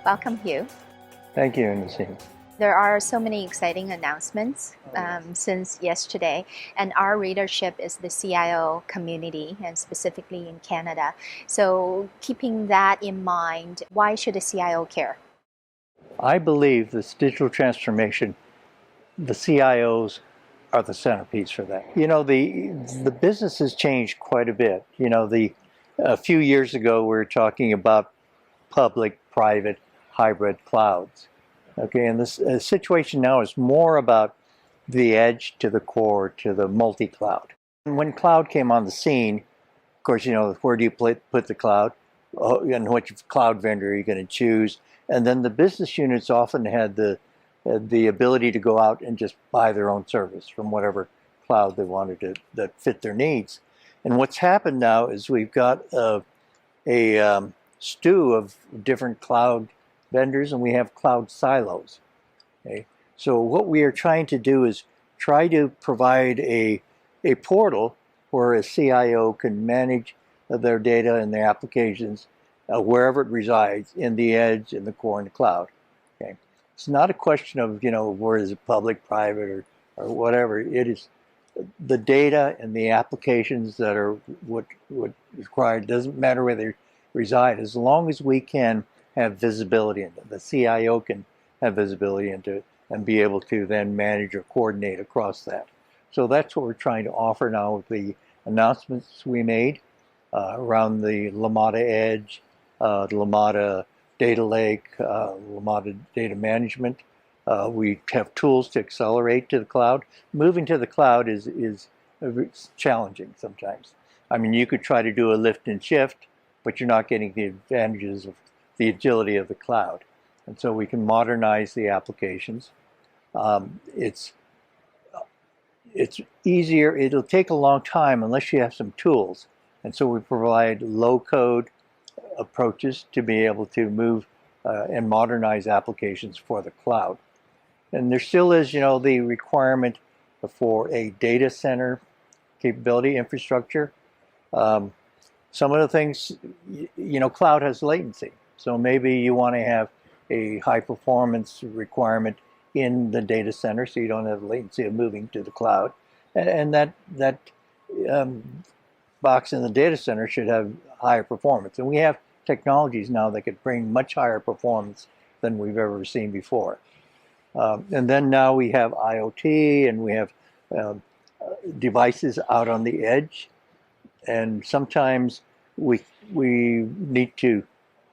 Welcome, Hugh. Thank you, Nasheen. There are so many exciting announcements since yesterday, and our readership is the CIO community, and specifically in Canada. So keeping that in mind, why should a CIO care? I believe this digital transformation, the CIOs are the centerpiece for that. You know, the business has changed quite a bit. You know, a few years ago we were talking about public, private, hybrid clouds. Okay, and this situation now is more about the edge to the core to the multi-cloud. When cloud came on the scene, of course, you know, where do you put the cloud? And which cloud vendor are you going to choose? And then the business units often had the ability to go out and just buy their own service from whatever cloud they wanted to that fit their needs. And what's happened now is we've got a stew of different cloud vendors, and we have cloud silos. Okay? So what we are trying to do is try to provide a portal where a CIO can manage their data and their applications wherever it resides, in the edge, in the core, in the cloud. Okay? It's not a question of, you know, where is it public, private, or whatever. It is the data and the applications that are what required. It doesn't matter where they reside, as long as we can have visibility into it. The CIO can have visibility into it and be able to then manage or coordinate across that. So that's what we're trying to offer now with the announcements we made around the Lamada Edge, the Lamada Data Lake, Lamada Data Management. We have tools to accelerate to the cloud. Moving to the cloud is challenging sometimes. I mean, you could try to do a lift and shift, but you're not getting the advantages of the agility of the cloud. And so we can modernize the applications. It's easier. It'll take a long time unless you have some tools. And so we provide low-code approaches to be able to move and modernize applications for the cloud. And there still is, you know, the requirement for a data center capability infrastructure. Some of the things, you know, cloud has latency. So maybe you want to have a high performance requirement in the data center so you don't have latency of moving to the cloud. And that box in the data center should have higher performance. And we have technologies now that could bring much higher performance than we've ever seen before. And then now we have IoT, and we have devices out on the edge. And sometimes we need to,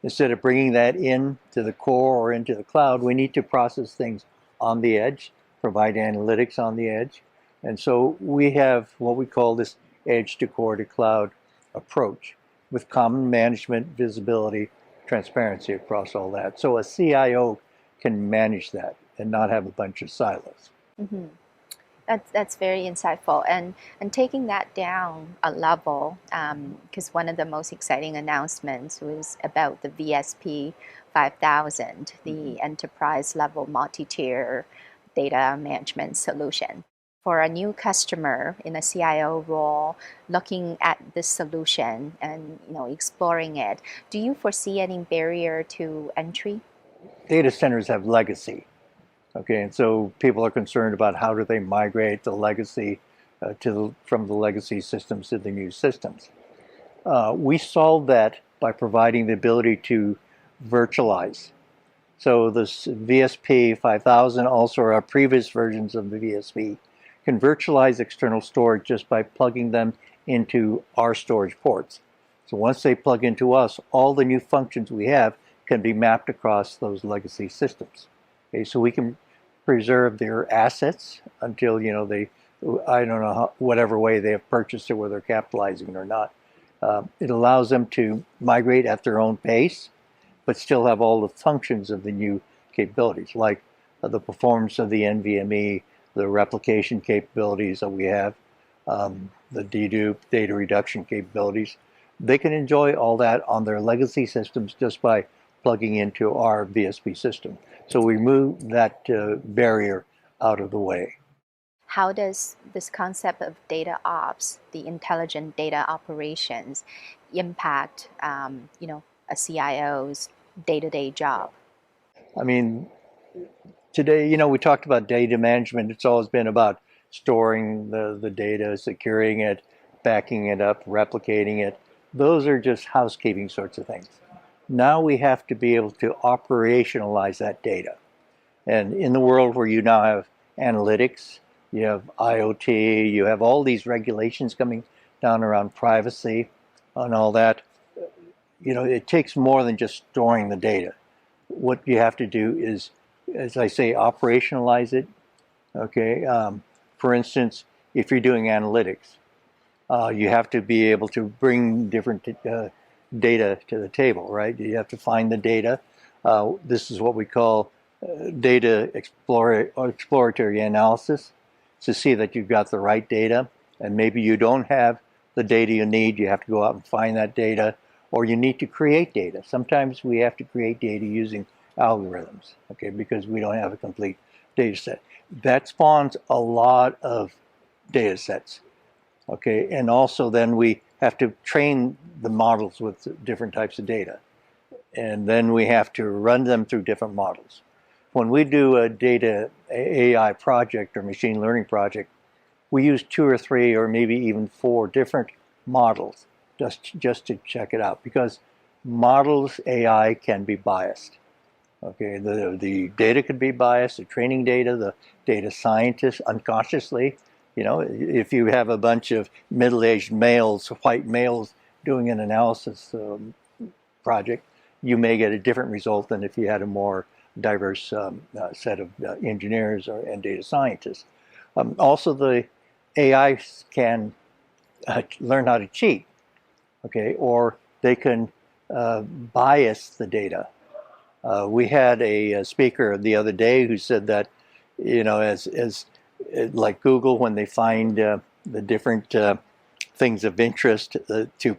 instead of bringing that in to the core or into the cloud, we need to process things on the edge, provide analytics on the edge. And so we have what we call this edge to core to cloud approach with common management, visibility, transparency across all that. So a CIO can manage that and not have a bunch of silos. Mm-hmm. That's very insightful, and taking that down a level, because one of the most exciting announcements was about the VSP 5000, the enterprise level multi-tier data management solution. For a new customer in a CIO role, looking at this solution and, you know, exploring it, do you foresee any barrier to entry? Data centers have legacy. Okay, and so people are concerned about how do they migrate the legacy from the legacy systems to the new systems. We solved that by providing the ability to virtualize. So this VSP 5000, also our previous versions of the VSP, can virtualize external storage just by plugging them into our storage ports. So once they plug into us, all the new functions we have can be mapped across those legacy systems. Okay, so we can preserve their assets until, you know, they, I don't know, whatever way they have purchased it, whether they're capitalizing it or not. It allows them to migrate at their own pace, but still have all the functions of the new capabilities, like the performance of the NVMe, the replication capabilities that we have, the dedupe, data reduction capabilities. They can enjoy all that on their legacy systems just by plugging into our VSP system. So we move that barrier out of the way. how does this concept of data ops, the intelligent data operations, impact a CIO's day-to-day job? I mean, today, we talked about data management. It's always been about storing the data, securing it, backing it up, replicating it. Those are just housekeeping sorts of things. Now we have to be able to operationalize that data. And in the world where you now have analytics, you have IoT, you have all these regulations coming down around privacy and all that, it takes more than just storing the data. What you have to do is, as I say, operationalize it. Okay. For instance, if you're doing analytics, you have to be able to bring different data to the table, right? You have to find the data. This is what we call data exploratory analysis, to see that you've got the right data, and maybe you don't have the data you need. You have to go out and find that data, or you need to create data. Sometimes we have to create data using algorithms, okay, because we don't have a complete data set. That spawns a lot of data sets, okay, and also then we have to train the models with different types of data, and then we have to run them through different models. When we do a data AI project or machine learning project, we use 2 or 3 or maybe even 4 different models just to check it out, because models AI can be biased. Okay, the data could be biased, the training data, the data scientists unconsciously. If you have a bunch of middle-aged males, white males, doing an analysis project, you may get a different result than if you had a more diverse set of engineers and data scientists. Also, the AI can learn how to cheat, okay, or they can bias the data. We had a speaker the other day who said that, as like Google, when they find the different things of interest to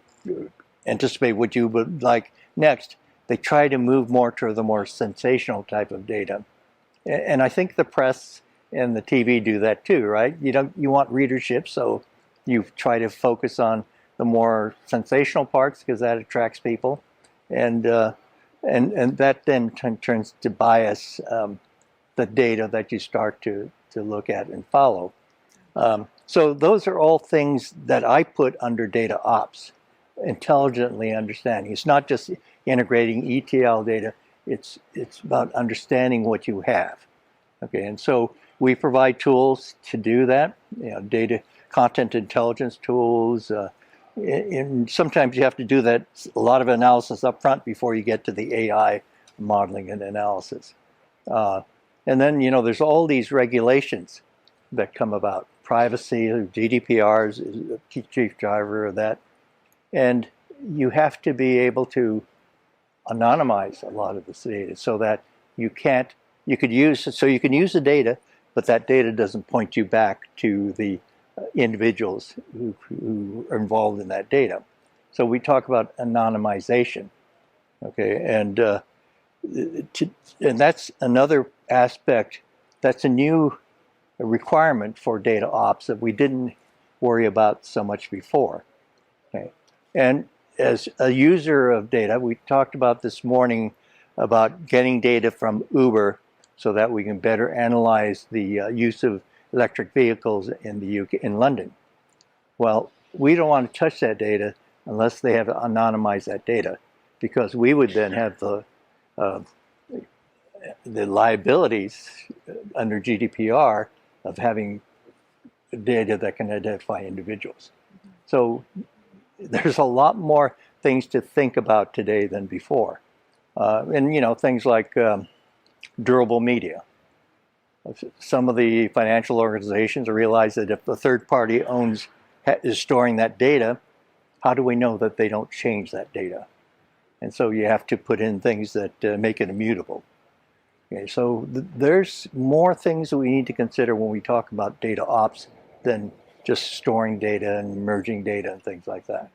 anticipate what you would like next, they try to move more to the more sensational type of data. And I think the press and the TV do that too, right? You want readership, so you try to focus on the more sensational parts because that attracts people, and that then turns to bias the data that you start to look at and follow. So those are all things that I put under data ops, intelligently understanding. It's not just integrating ETL data, it's about understanding what you have. Okay, and so we provide tools to do that, data content intelligence tools. And sometimes you have to do that, a lot of analysis up front before you get to the AI modeling and analysis. And then, there's all these regulations that come about. Privacy, GDPR is a chief driver of that. And you have to be able to anonymize a lot of this data so that you can use the data, but that data doesn't point you back to the individuals who are involved in that data. So we talk about anonymization, okay, and that's another aspect. That's a new requirement for data ops that we didn't worry about so much before. Okay, and as a user of data, we talked about this morning about getting data from Uber so that we can better analyze the use of electric vehicles in the UK, in London. Well, we don't want to touch that data unless they have anonymized that data, because we would then have the liabilities under GDPR of having data that can identify individuals. So there's a lot more things to think about today than before. And things like durable media. Some of the financial organizations realize that if the third party is storing that data, how do we know that they don't change that data? And so you have to put in things that make it immutable. Okay, so there's more things that we need to consider when we talk about data ops than just storing data and merging data and things like that.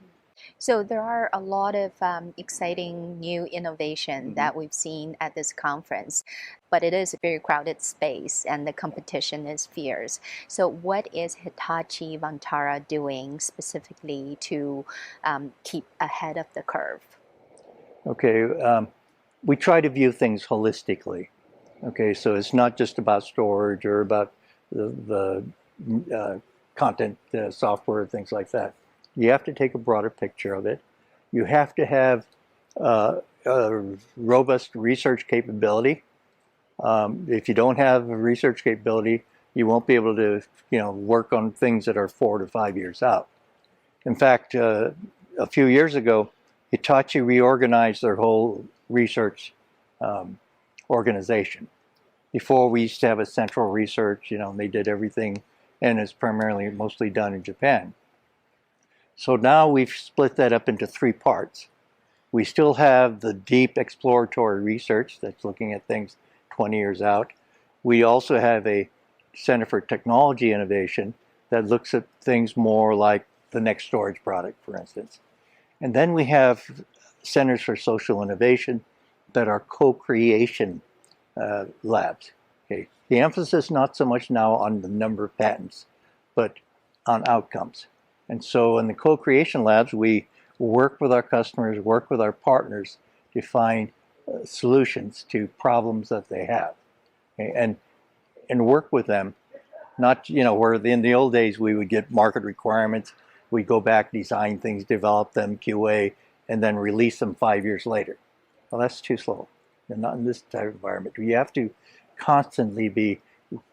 So there are a lot of exciting new innovation Mm-hmm. that we've seen at this conference, but it is a very crowded space and the competition is fierce. So what is Hitachi Vantara doing specifically to keep ahead of the curve? Okay, we try to view things holistically. Okay, so it's not just about storage or about the content software, things like that. You have to take a broader picture of it. You have to have a robust research capability. If you don't have a research capability, you won't be able to, work on things that are 4 to 5 years out. In fact, a few years ago, Hitachi reorganized their whole research um, organization. Before, we used to have a central research, and they did everything, and it's primarily mostly done in Japan. So now we've split that up into 3 parts. We still have the deep exploratory research that's looking at things 20 years out. We also have a Center for Technology Innovation that looks at things more like the next storage product, for instance. And then we have centers for social innovation that are co-creation labs. Okay. The emphasis not so much now on the number of patents, but on outcomes. And so in the co-creation labs, we work with our customers, work with our partners to find solutions to problems that they have, okay? And work with them. Not, where in the old days we would get market requirements, we go back, design things, develop them, QA, and then release them 5 years later. Well, that's too slow. And not in this type of environment. You have to constantly be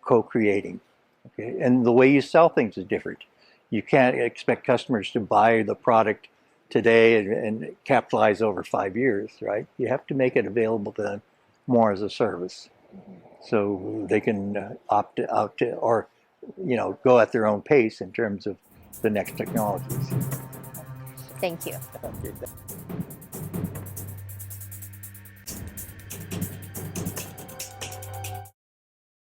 co-creating. Okay? And the way you sell things is different. You can't expect customers to buy the product today and capitalize over 5 years, right? You have to make it available to them more as a service. So they can opt out to, or go at their own pace in terms of the next technologies. Thank you. Okay.